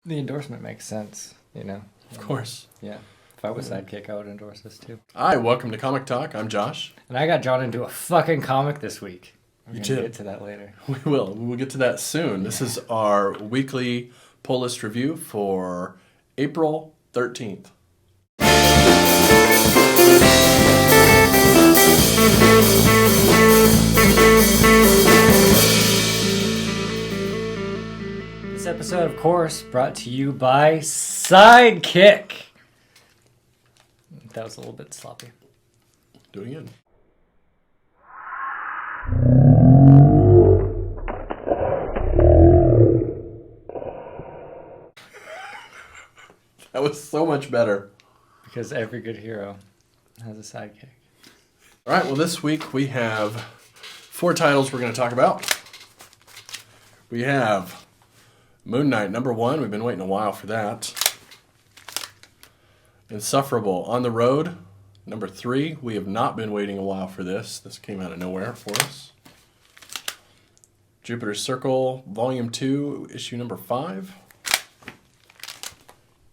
The endorsement makes sense, you know. Of course. Yeah. If I was Sidekick, I would endorse this too. Hi, welcome to Comic Talk. I'm Josh. And I got drawn into a fucking comic this week. We're You gonna did. get to that later. We will. We will get to that soon. This is our weekly pull list review for April 13th. This episode, of course, brought to you by Sidekick. That was a little bit sloppy. Do it again. That was so much better. Because every good hero has a sidekick. All right, well, this week we have 4 titles we're going to talk about. We have Moon Knight, #1. We've been waiting a while for that. Insufferable, On the Road, #3. We have not been waiting a while for this. This came out of nowhere for us. Jupiter's Circle, Volume 2, issue #5.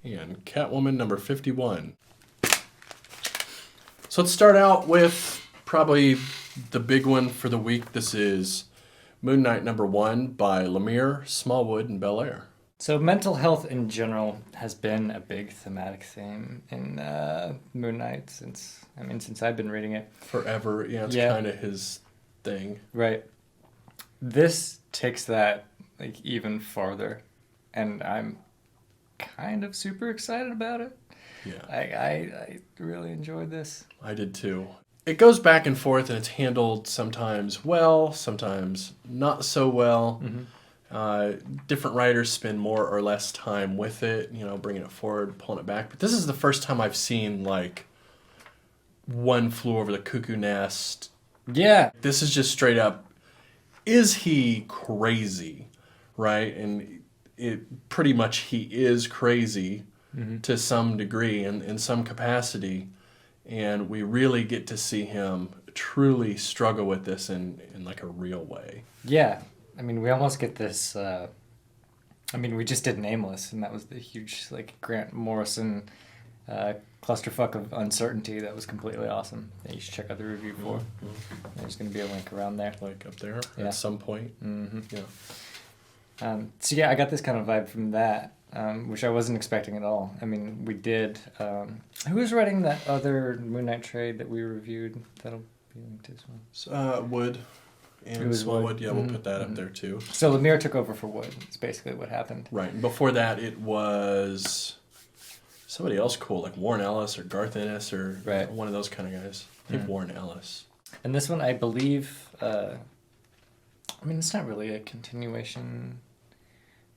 And Catwoman, #51. So let's start out with probably the big one for the week. This is Moon Knight #1 by Lemire, Smallwood, and Belair. So mental health in general has been a big thematic theme in Moon Knight since I've been reading it. Forever, yeah, it's kind of his thing. Right. This takes that like even farther, and I'm kind of super excited about it. Yeah. I really enjoyed this. I did too. It goes back and forth, and it's handled sometimes well, sometimes not so well. Mm-hmm. Different writers spend more or less time with it, bringing it forward, pulling it back. But this is the first time I've seen, like, One Flew Over the Cuckoo Nest. Yeah. This is just straight up, is he crazy, right? And it pretty much he is crazy to some degree and in some capacity. And we really get to see him truly struggle with this in like a real way. Yeah. I mean, we almost get this, we just did Nameless, and that was the huge, like, Grant Morrison clusterfuck of uncertainty that was completely awesome. That you should check out the review for. Mm-hmm. There's going to be a link around there. Like up there at some point. Mm-hmm. Yeah. So yeah, I got this kind of vibe from that, which I wasn't expecting at all. I mean, we did... who was writing that other Moon Knight trade that we reviewed? That'll be linked as well. Wood. And it was Smallwood, Wood. Yeah, we'll put that up there too. So Lemire took over for Wood. That's basically what happened. Right. And before that, it was somebody else cool, like Warren Ellis or Garth Ennis or one of those kind of guys. I think Warren Ellis. And this one, I believe, it's not really a continuation,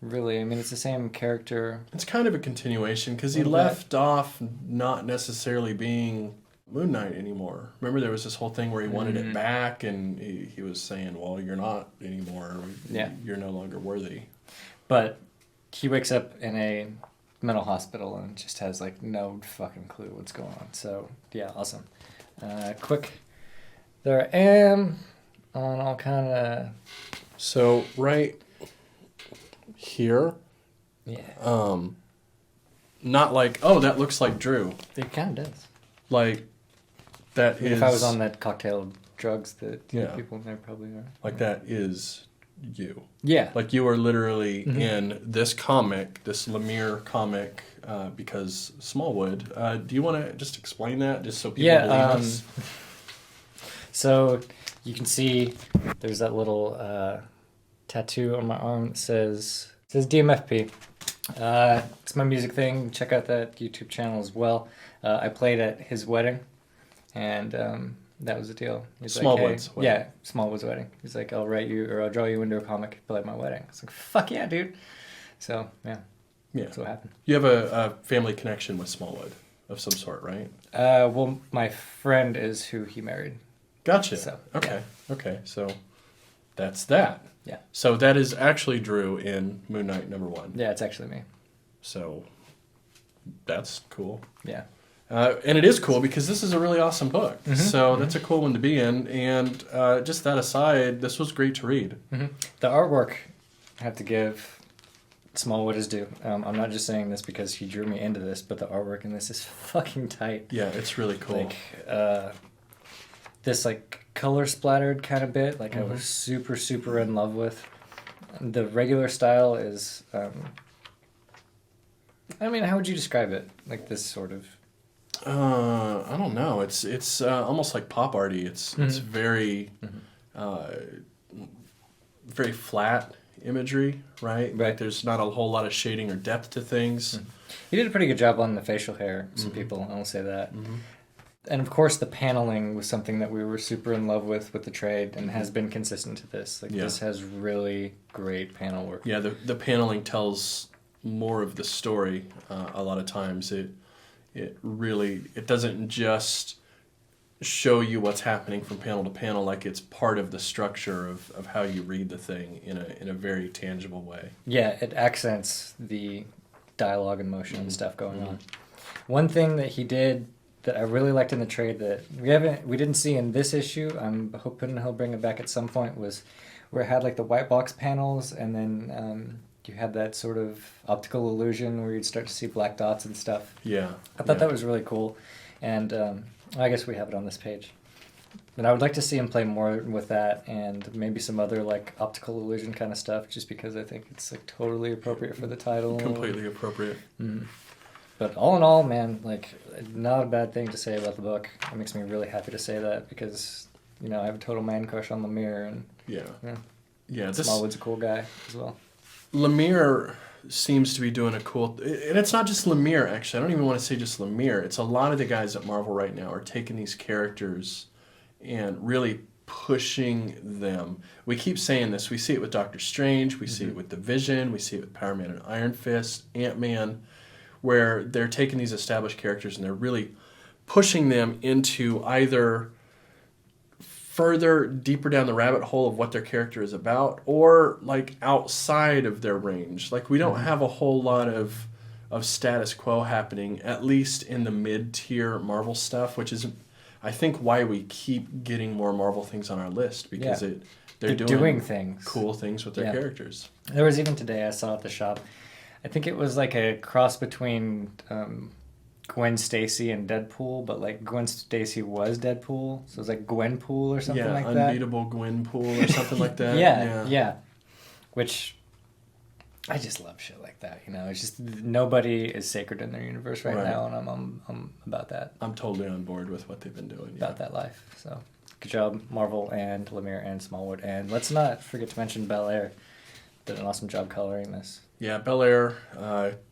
really. I mean, it's the same character. It's kind of a continuation because he left off not necessarily being Moon Knight anymore. Remember, there was this whole thing where he wanted it back, and he was saying, well, you're not anymore. You're no longer worthy. But he wakes up in a mental hospital and just has, like, no fucking clue what's going on. So, yeah, awesome. Quick. There I am on all kind of... So, right here... Yeah. Not like, oh, that looks like Drew. It kind of does. Like... That is, if I was on that cocktail drugs that people there probably are. Like that is you. Yeah. Like you are literally in this comic, this Lemire comic, because Smallwood. Do you want to just explain that just so people believe us? So you can see there's that little tattoo on my arm that says DMFP. It's my music thing. Check out that YouTube channel as well. I played at his wedding. And that was the deal. He's Smallwood's wedding. Yeah, Smallwood's wedding. He's like, I'll draw you into a comic, play at my wedding. It's like, fuck yeah, dude. So, yeah. That's what happened. You have a family connection with Smallwood of some sort, right? Well, my friend is who he married. Gotcha. So, okay. Okay, so that's that. Yeah. So that is actually Drew in Moon Knight #1. Yeah, it's actually me. So that's cool. Yeah. And it is cool because this is a really awesome book. So that's a cool one to be in. And just that aside, this was great to read. The artwork, I have to give Smallwood is due. I'm not just saying this because he drew me into this, but the artwork in this is fucking tight. Yeah, it's really cool. Like, this like color splattered kind of bit, like I was super, super in love with. The regular style is, I mean, how would you describe it? Like this sort of... I don't know. It's almost like pop arty. It's very very flat imagery, right? Right. Like there's not a whole lot of shading or depth to things. He did a pretty good job on the facial hair. Some people, I will say that. And of course, the paneling was something that we were super in love with the trade, and has been consistent to this. Like this has really great panel work. Yeah, the paneling tells more of the story. A lot of times, it really doesn't just show you what's happening from panel to panel. Like it's part of the structure of how you read the thing in a very tangible way. Yeah, it accents the dialogue and motion and stuff going on. One thing that he did that I really liked in the trade that we didn't see in this issue, I'm hoping he'll bring it back at some point, was where it had like the white box panels, and then you had that sort of optical illusion where you'd start to see black dots and stuff. Yeah. I thought that was really cool, and I guess we have it on this page. And I would like to see him play more with that, and maybe some other like optical illusion kind of stuff, just because I think it's like totally appropriate for the title. Completely appropriate. But all in all, man, like, not a bad thing to say about the book. It makes me really happy to say that because, you know, I have a total man crush on Lemire, and yeah. Smallwood's a cool guy as well. Lemire seems to be doing a cool, and it's not just Lemire actually. I don't even want to say just Lemire. It's a lot of the guys at Marvel right now are taking these characters and really pushing them. We keep saying this. We see it with Doctor Strange. We see it with the Vision. We see it with Power Man and Iron Fist, Ant-Man, where they're taking these established characters and they're really pushing them into either further deeper down the rabbit hole of what their character is about, or like outside of their range. Like we don't have a whole lot of status quo happening, at least in the mid-tier Marvel stuff, which is I think why we keep getting more Marvel things on our list, because they're doing things, cool things with their characters. There was even today I saw at the shop, I think it was like a cross between Gwen Stacy and Deadpool, but like Gwen Stacy was Deadpool, so it was like Gwenpool or something like that. Yeah, Unbeatable Gwenpool or something like that. Yeah. Which I just love shit like that. You know, it's just nobody is sacred in their universe right now, and I'm about that. I'm totally on board with what they've been doing. About that life. So good job, Marvel and Lemire and Smallwood, and let's not forget to mention Belair. Did an awesome job coloring this. Yeah, Belair.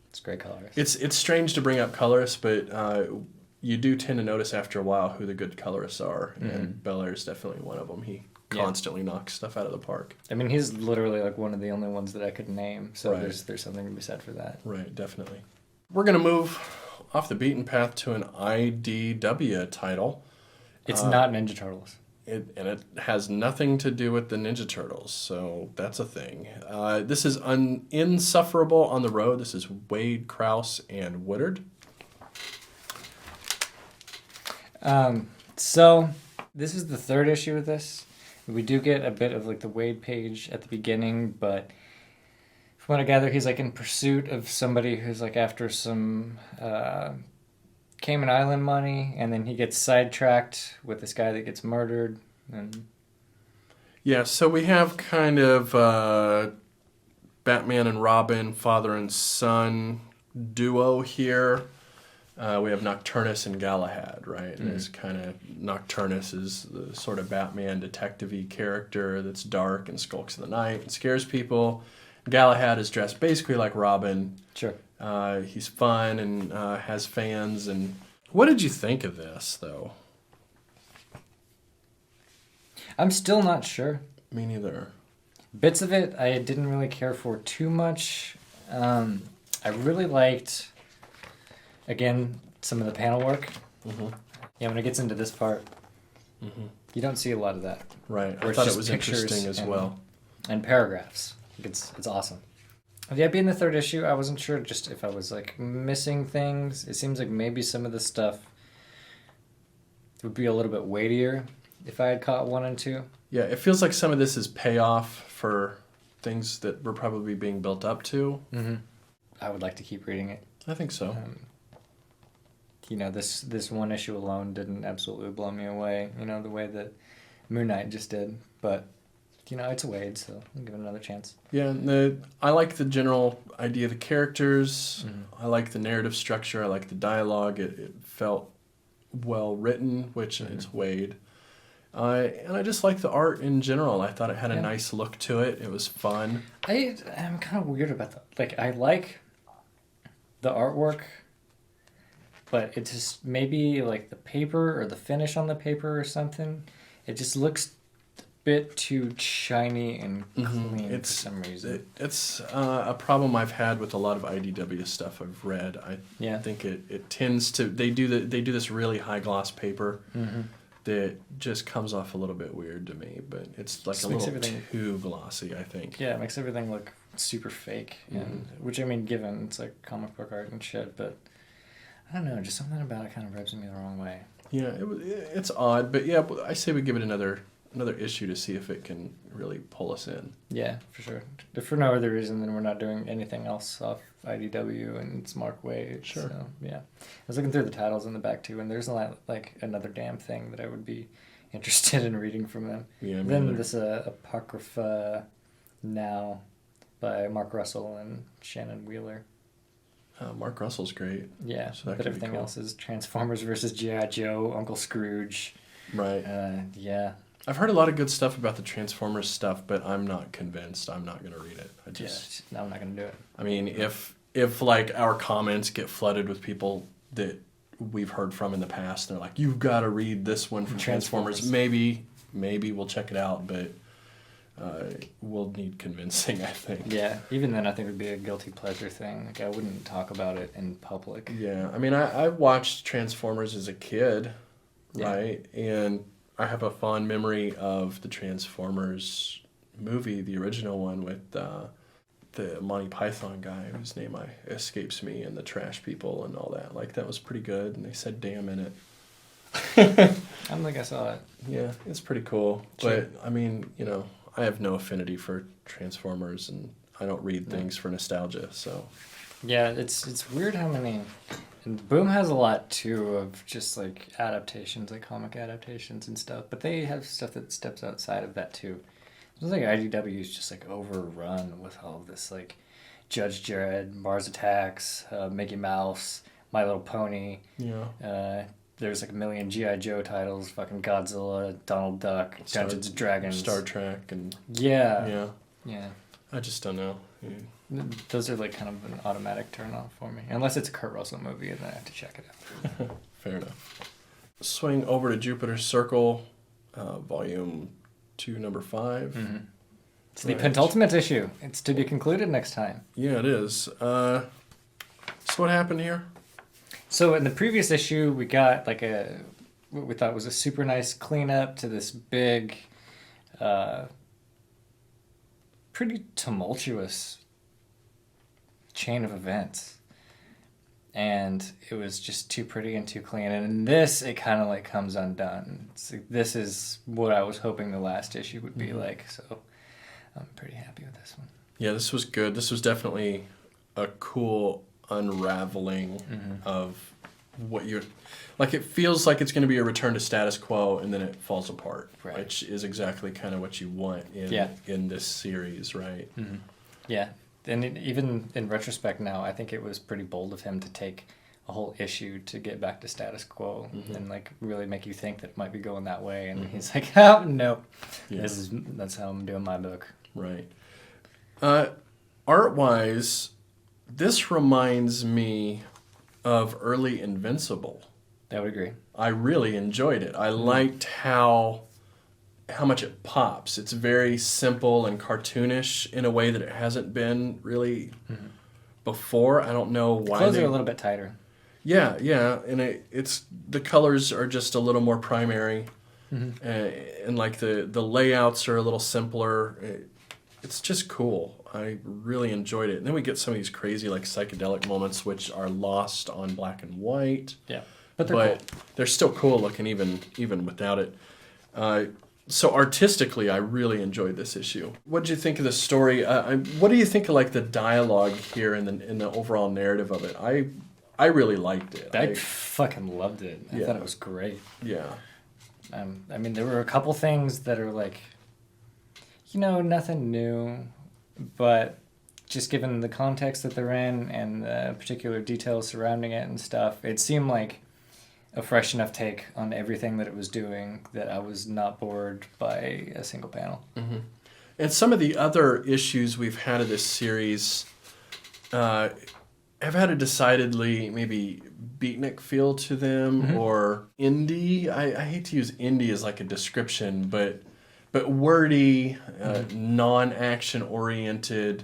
It's great colors. It's strange to bring up colorists, but you do tend to notice after a while who the good colorists are, and Belair is definitely one of them. He constantly knocks stuff out of the park. I mean, he's literally like one of the only ones that I could name, so there's something to be said for that. Right, definitely. We're gonna move off the beaten path to an IDW title. It's not Ninja Turtles. And it has nothing to do with the Ninja Turtles, so that's a thing. This is Insufferable on the Road. This is Wade, Krause, and Woodard. So this is the third issue of this. We do get a bit of like the Wade page at the beginning, but from what I gather, he's like in pursuit of somebody who's like after some Cayman Island money, and then he gets sidetracked with this guy that gets murdered. And yeah, so we have kind of Batman and Robin, father and son duo here. We have Nocturnus and Galahad, right? And it's kind of Nocturnus is the sort of Batman detective-y character that's dark and skulks in the night and scares people. Galahad is dressed basically like Robin. Sure. He's fun and has fans. And what did you think of this, though? I'm still not sure. Me neither. Bits of it I didn't really care for too much. I really liked, again, some of the panel work. Yeah, when it gets into this part, you don't see a lot of that. Right. I thought it was interesting as well. And paragraphs. It's awesome. Yeah, being the third issue, I wasn't sure just if I was like missing things. It seems like maybe some of the stuff would be a little bit weightier if I had caught 1 and 2. Yeah, it feels like some of this is payoff for things that were probably being built up to. Mm-hmm. I would like to keep reading it. I think so. This one issue alone didn't absolutely blow me away, the way that Moon Knight just did. But, it's a Wade, so I'll give it another chance. Yeah, I like the general idea of the characters. Mm-hmm. I like the narrative structure. I like the dialogue. It felt well written, which is Wade. And I just like the art in general. I thought it had a nice look to it. It was fun. I'm kind of weird about that. Like, I like the artwork, but it just maybe like the paper or the finish on the paper or something. It just looks a bit too shiny and clean for some reason. It's a problem I've had with a lot of IDW stuff I've read. I think it tends to they do this really high gloss paper. Mm-hmm. That just comes off a little bit weird to me, but it's like a little too glossy, I think. Yeah, it makes everything look super fake, which, I mean, given it's like comic book art and shit, but I don't know, just something about it kind of rubs me the wrong way. Yeah, it's odd, but yeah, I say we give it another issue to see if it can really pull us in. Yeah, for sure. If for no other reason than we're not doing anything else off IDW and it's Mark Waid. Sure. So, yeah. I was looking through the titles in the back too, and there's like another damn thing that I would be interested in reading from them. Yeah. Then this Apocrypha Now by Mark Russell and Shannon Wheeler. Mark Russell's great. Yeah, so but everything else is Transformers versus G.I. Joe, Uncle Scrooge. Right. Yeah. I've heard a lot of good stuff about the Transformers stuff, but I'm not convinced. I'm not going to read it. No, I'm not going to do it. I mean, if like our comments get flooded with people that we've heard from in the past, and they're like, "You've got to read this one from Transformers." Maybe we'll check it out, but we'll need convincing, I think. Yeah, even then, I think it would be a guilty pleasure thing. Like, I wouldn't talk about it in public. Yeah, I mean, I watched Transformers as a kid, right? And I have a fond memory of the Transformers movie, the original one with the Monty Python guy whose name escapes me, and the trash people and all that. Like, that was pretty good, and they said "damn" in it. I don't think I saw it. Yeah, it's pretty cool. Sure. But I mean, I have no affinity for Transformers, and I don't read things for nostalgia. So yeah, it's weird how many. And Boom has a lot too of just like adaptations, like comic adaptations and stuff. But they have stuff that steps outside of that too. It feels like IDW is just like overrun with all of this, like Judge Dredd, Mars Attacks, Mickey Mouse, My Little Pony. Yeah. There's like a million G.I. Joe titles, fucking Godzilla, Donald Duck, Dungeons and Dragons. Star Trek and... Yeah. I just don't know. Yeah. Those are like kind of an automatic turn off for me. Unless it's a Kurt Russell movie and then I have to check it out. Fair enough. Swing over to Jupiter's Circle, Volume 2, Number 5. Mm-hmm. It's the penultimate issue. It's to be concluded next time. Yeah, it is. So what happened here? So in the previous issue, we got like what we thought was a super nice cleanup to this big, pretty tumultuous chain of events. And it was just too pretty and too clean. And in this, it kind of like comes undone. It's like, this is what I was hoping the last issue would be like. So I'm pretty happy with this one. Yeah, this was good. This was definitely a cool unraveling of what you're like. It feels like it's going to be a return to status quo, and then it falls apart, right. Which is exactly kind of what you want in this series, right? Mm-hmm. Yeah, and even in retrospect now, I think it was pretty bold of him to take a whole issue to get back to status quo and like really make you think that it might be going that way, and he's like, oh no, that's how I'm doing my book. Right. Art-wise, this reminds me of early Invincible. I would agree. I really enjoyed it. I liked how much it pops. It's very simple and cartoonish in a way that it hasn't been really before. I don't know why. Clothes are a little bit tighter. Yeah, and it's the colors are just a little more primary, and like the layouts are a little simpler. It's just cool. I really enjoyed it. And then we get some of these crazy like psychedelic moments which are lost on black and white. Yeah. But they're cool. They're still cool looking even without it. So artistically, I really enjoyed this issue. What did you think of the story? What do you think of like the dialogue here and the overall narrative of it? I really liked it. I fucking loved it. I thought it was great. Yeah. I mean, there were a couple things that are like, nothing new, but just given the context that they're in and the particular details surrounding it and stuff, it seemed like a fresh enough take on everything that it was doing that I was not bored by a single panel. Mm-hmm. And some of the other issues we've had of this series have had a decidedly maybe beatnik feel to them, or indie. I hate to use indie as like a description, but wordy, non-action oriented.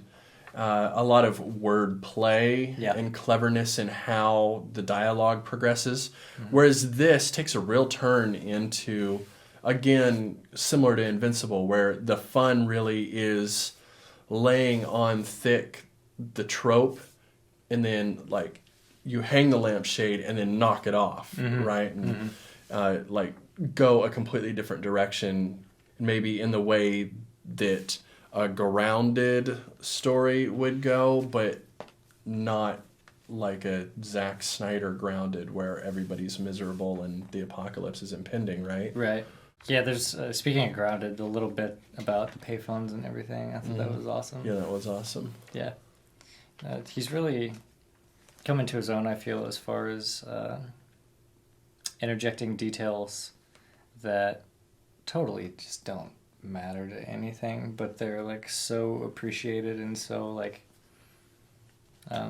A lot of word play and cleverness in how the dialogue progresses. Whereas this takes a real turn into, again, similar to Invincible, where the fun really is laying on thick the trope and then like you hang the lampshade and then knock it off, right? And like go a completely different direction, maybe in the way that a grounded story would go, but not like a Zack Snyder grounded where everybody's miserable and the apocalypse is impending, right? Right. Yeah, there's, speaking of grounded, a little bit about the payphones and everything. I thought that was awesome. Yeah, that was awesome. Yeah. He's really come into his own, I feel, as far as interjecting details that totally just don't matter to anything, but they're like so appreciated and so like I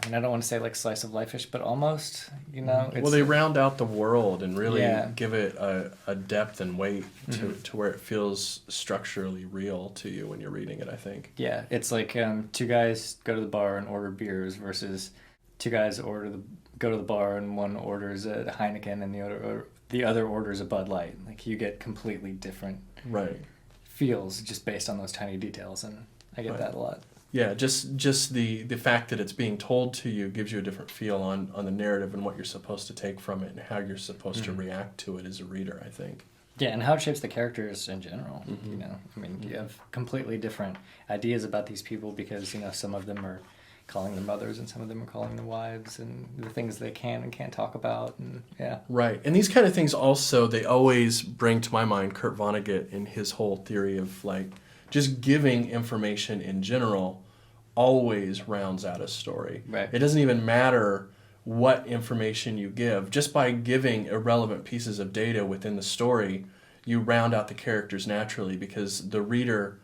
mean, I don't want to say like slice of life-ish, but almost, it's, well, they round out the world and really give it a depth and weight to where it feels structurally real to you when you're reading it, I think. Yeah, it's like two guys go to the bar and order beers versus two guys go to the bar and one orders a Heineken and the other orders a Bud Light. Like, you get completely different feels just based on those tiny details, and I get that a lot. Yeah, just the fact that it's being told to you gives you a different feel on the narrative and what you're supposed to take from it and how you're supposed to react to it as a reader, I think. Yeah, and how it shapes the characters in general. I mean, you have completely different ideas about these people because, some of them are calling them mothers and some of them are calling them wives, and the things they can and can't talk about, and Right, and these kind of things also, they always bring to my mind Kurt Vonnegut and his whole theory of like just giving information in general always rounds out a story. Right. It doesn't even matter what information you give. Just by giving irrelevant pieces of data within the story, you round out the characters naturally, because the reader,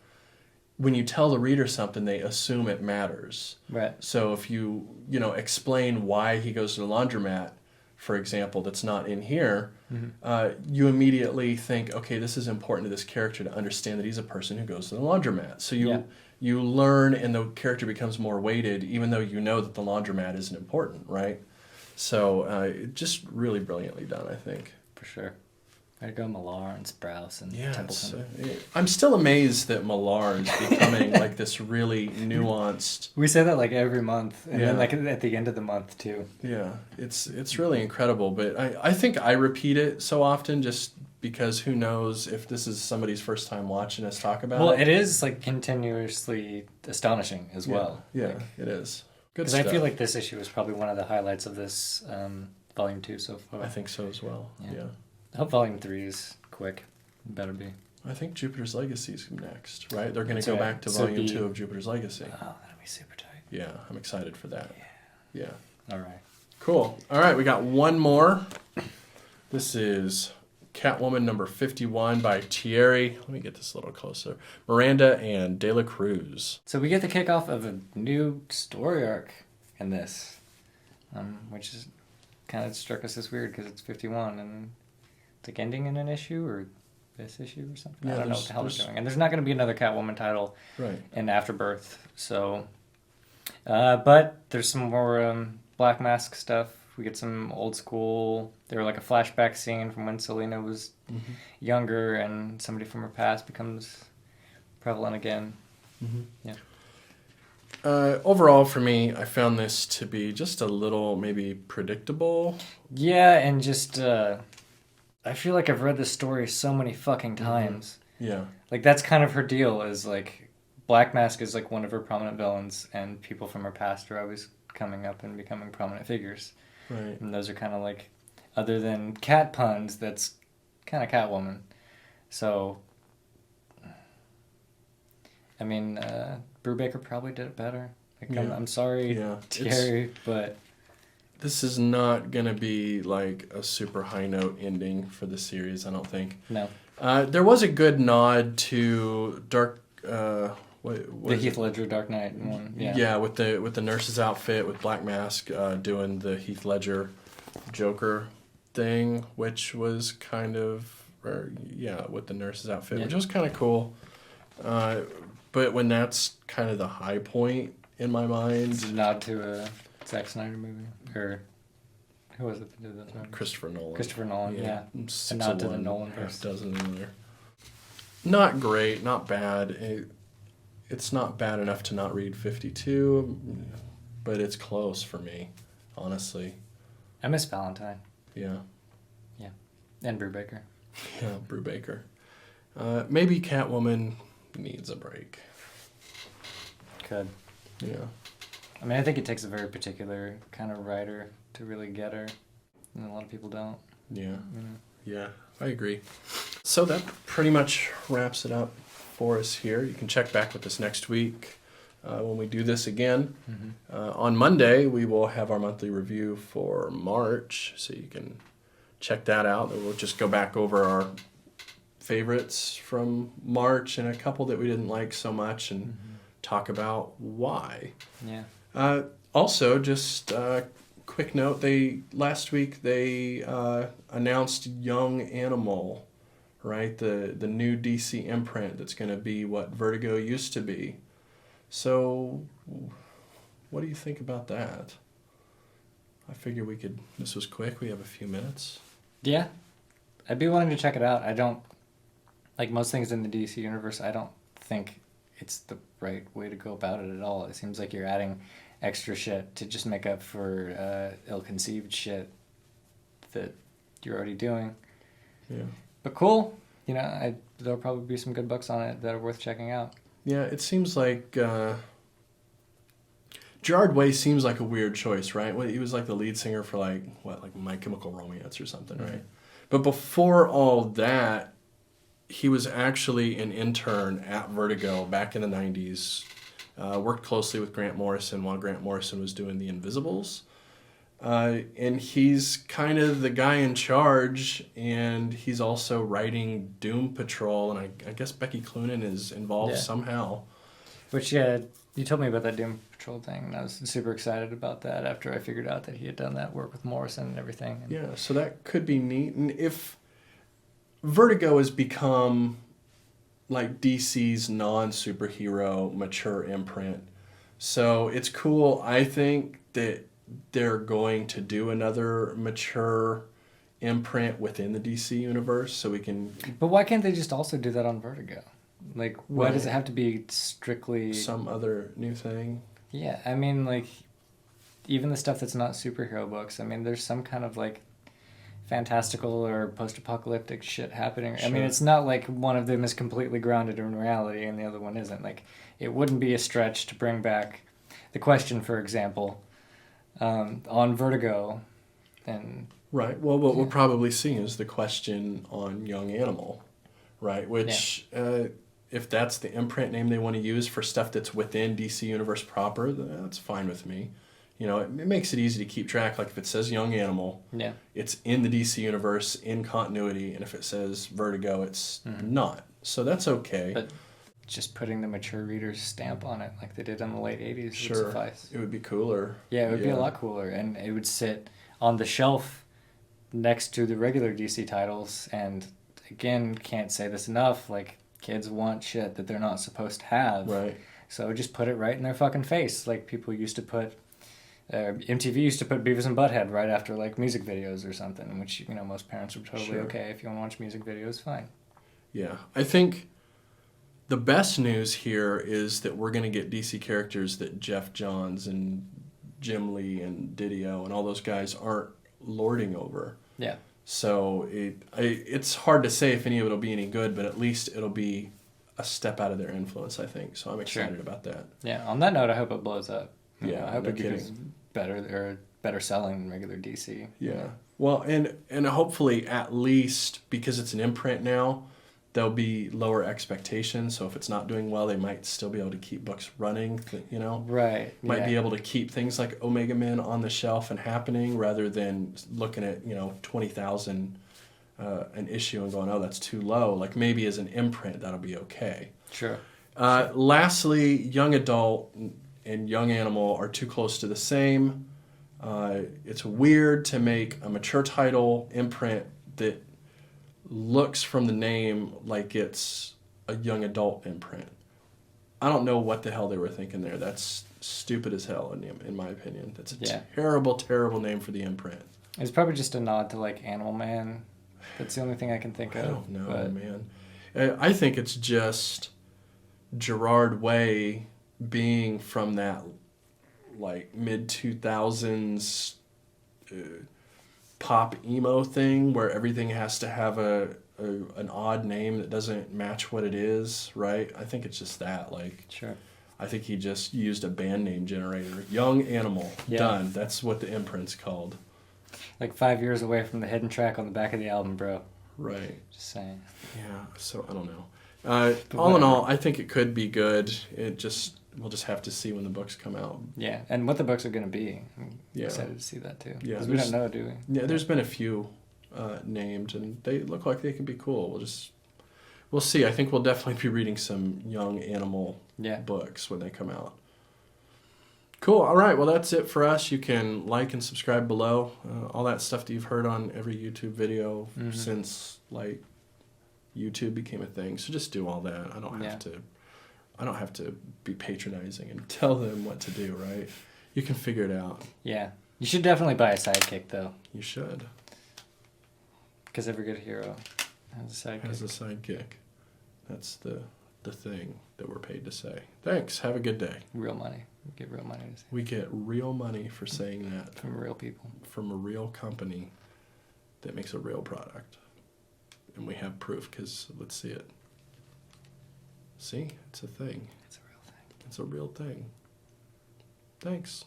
when you tell the reader something, they assume it matters. Right. So if you explain why he goes to the laundromat, for example, that's not in here, you immediately think, okay, this is important to this character to understand that he's a person who goes to the laundromat. So you learn, and the character becomes more weighted, even though you know that the laundromat isn't important, right? So just really brilliantly done, I think. For sure. I'd go Millar and Sprouse and Templeton. I'm still amazed that Millar is becoming like this really nuanced. We say that like every month, and then like at the end of the month too. Yeah, it's really incredible. But I think I repeat it so often just because who knows if this is somebody's first time watching us talk about it. Well, it is like continuously astonishing as well. Yeah, like, it is. Good Because stuff. I feel like this issue is probably one of the highlights of this volume 2 so far. I think so as well. Yeah. I hope volume 3 is quick. It better be. I think Jupiter's Legacy is next, right? They're going to go back to volume 2 of Jupiter's Legacy. Oh, that'll be super tight. Yeah, I'm excited for that. Yeah. All right. Cool. All right, we got one more. This is Catwoman number 51 by Thierry. Let me get this a little closer. Miranda and De La Cruz. So we get the kickoff of a new story arc in this, which is kind of struck us as weird because it's 51 and it's like ending in an issue or this issue or something. Yeah, I don't know what the hell they're doing. And there's not going to be another Catwoman title in Afterbirth. So, but there's some more Black Mask stuff. We get some old school. There were like a flashback scene from when Selena was younger and somebody from her past becomes prevalent again. Yeah. Overall, for me, I found this to be just a little maybe predictable. Yeah, and just I feel like I've read this story so many fucking times. Yeah. Like, that's kind of her deal, is like Black Mask is like one of her prominent villains, and people from her past are always coming up and becoming prominent figures. Right. And those are kind of like, other than cat puns, that's kind of Catwoman. So, I mean, Brubaker probably did it better. Like, Yeah. I'm sorry, Yeah. Terry, but This is not going to be like a super high note ending for the series, I don't think. no. There was a good nod to Dark... what The is Heath it? Ledger Dark Knight one. Yeah. Yeah, with the nurse's outfit, with Black Mask doing the Heath Ledger Joker thing, which was kind of... with the nurse's outfit, which was kind of cool. But when that's kind of the high point in my mind... It's a nod to a Zack Snyder movie. Or who was it that did that one? Christopher Nolan. Christopher Nolan, yeah. Six A nod of to the one, Nolan half verse. dozen in there. Not great, not bad. It's not bad enough to not read 52, but it's close for me, honestly. I miss Valentine. Yeah. Yeah. And Brubaker. Yeah, Brubaker. Maybe Catwoman needs a break. Could. Yeah. I mean, I think it takes a very particular kind of writer to really get her. And a lot of people don't. Yeah. You know? Yeah, I agree. So that pretty much wraps it up for us here. You can check back with us next week when we do this again. Mm-hmm. On Monday, we will have our monthly review for March, so you can check that out. We'll just go back over our favorites from March and a couple that we didn't like so much and talk about why. Yeah. Also, just quick note, last week they announced Young Animal, right? The new DC imprint that's going to be what Vertigo used to be. So, what do you think about that? I figure this was quick, we have a few minutes. Yeah. I'd be willing to check it out. I don't, like most things in the DC universe, I don't think it's the right way to go about it at all. It seems like you're adding extra shit to just make up for ill-conceived shit that you're already doing. Yeah. But cool. You know, there'll probably be some good books on it that are worth checking out. Yeah, it seems like Gerard Way seems like a weird choice, right? Well, he was like the lead singer for like My Chemical Romance or something, right? But before all that, he was actually an intern at Vertigo back in the 90s. Worked closely with Grant Morrison while Grant Morrison was doing The Invisibles. And he's kind of the guy in charge, and he's also writing Doom Patrol, and I guess Becky Cloonan is involved somehow. Which, yeah, you told me about that Doom Patrol thing, and I was super excited about that after I figured out that he had done that work with Morrison and everything. And yeah, so that could be neat. And if Vertigo has become like DC's non-superhero mature imprint, so it's cool, I think, that they're going to do another mature imprint within the DC universe, so we can... But why can't they just also do that on Vertigo? Like, why does it have to be strictly... some other new thing? Yeah, I mean, like, even the stuff that's not superhero books, I mean, there's some kind of, like, fantastical or post-apocalyptic shit happening. Sure. I mean, it's not like one of them is completely grounded in reality and the other one isn't. Like, it wouldn't be a stretch to bring back The Question, for example, on Vertigo. And Right. Well, what we'll probably see is The Question on Young Animal, right? Which, if that's the imprint name they want to use for stuff that's within DC Universe proper, that's fine with me. You know, it makes it easy to keep track. Like if it says Young Animal, it's in the DC Universe in continuity, and if it says Vertigo, it's not. So that's okay. But just putting the mature reader's stamp on it, like they did in the late 80s, would Sure, suffice. it would be cooler. Yeah, it would be a lot cooler, and it would sit on the shelf next to the regular DC titles, and again, can't say this enough, like, kids want shit that they're not supposed to have. Right. So just put it right in their fucking face, like people used to put... MTV used to put Beavis and Butthead right after, like, music videos or something, which, you know, most parents were totally okay. If you want to watch music videos, fine. Yeah. I think the best news here is that we're going to get DC characters that Jeff Johns and Jim Lee and Didio and all those guys aren't lording over. Yeah. So it's hard to say if any of it will be any good, but at least it'll be a step out of their influence, I think. So I'm excited about that. Yeah. On that note, I hope it blows up. Yeah, I hope no it becomes kidding. better selling than regular DC. Yeah. Well, and hopefully at least because it's an imprint now, there'll be lower expectations. So if it's not doing well, they might still be able to keep books running. You know, Right. might be able to keep things like Omega Men on the shelf and happening rather than looking at 20,000 an issue and going, oh, that's too low. Like maybe as an imprint, that'll be okay. Sure. Lastly, young adult and young animal are too close to the same. It's weird to make a mature title imprint that looks from the name like it's a young adult imprint. I don't know what the hell they were thinking there. That's stupid as hell in my opinion. That's a terrible, terrible name for the imprint. It's probably just a nod to like Animal Man. That's the only thing I can think of. I don't know, man. I think it's just Gerard Way being from that like mid 2000s pop emo thing where everything has to have an odd name that doesn't match what it is, right? I think it's just that. Like, sure. I think he just used a band name generator. Young Animal. Yeah. Done. That's what the imprint's called. Like 5 years away from the hidden track on the back of the album, bro. Right. Just saying. Yeah, so I don't know. All in all, I think it could be good. We'll just have to see when the books come out. Yeah, and what the books are going to be. I'm excited to see that too. Yeah, because we don't know, do we? Yeah, there's been a few named, and they look like they could be cool. We'll see. I think we'll definitely be reading some young animal books when they come out. Cool. All right. Well, that's it for us. You can like and subscribe below. All that stuff that you've heard on every YouTube video since like YouTube became a thing. So just do all that. I don't have to be patronizing and tell them what to do, right? You can figure it out. Yeah. You should definitely buy a sidekick, though. You should. Because every good hero has a sidekick. That's the thing that we're paid to say. Thanks. Have a good day. Real money. We get real money. We get real money for saying that. From real people. From a real company that makes a real product. And we have proof because let's see it. See? It's a thing. It's a real thing. It's a real thing. Thanks.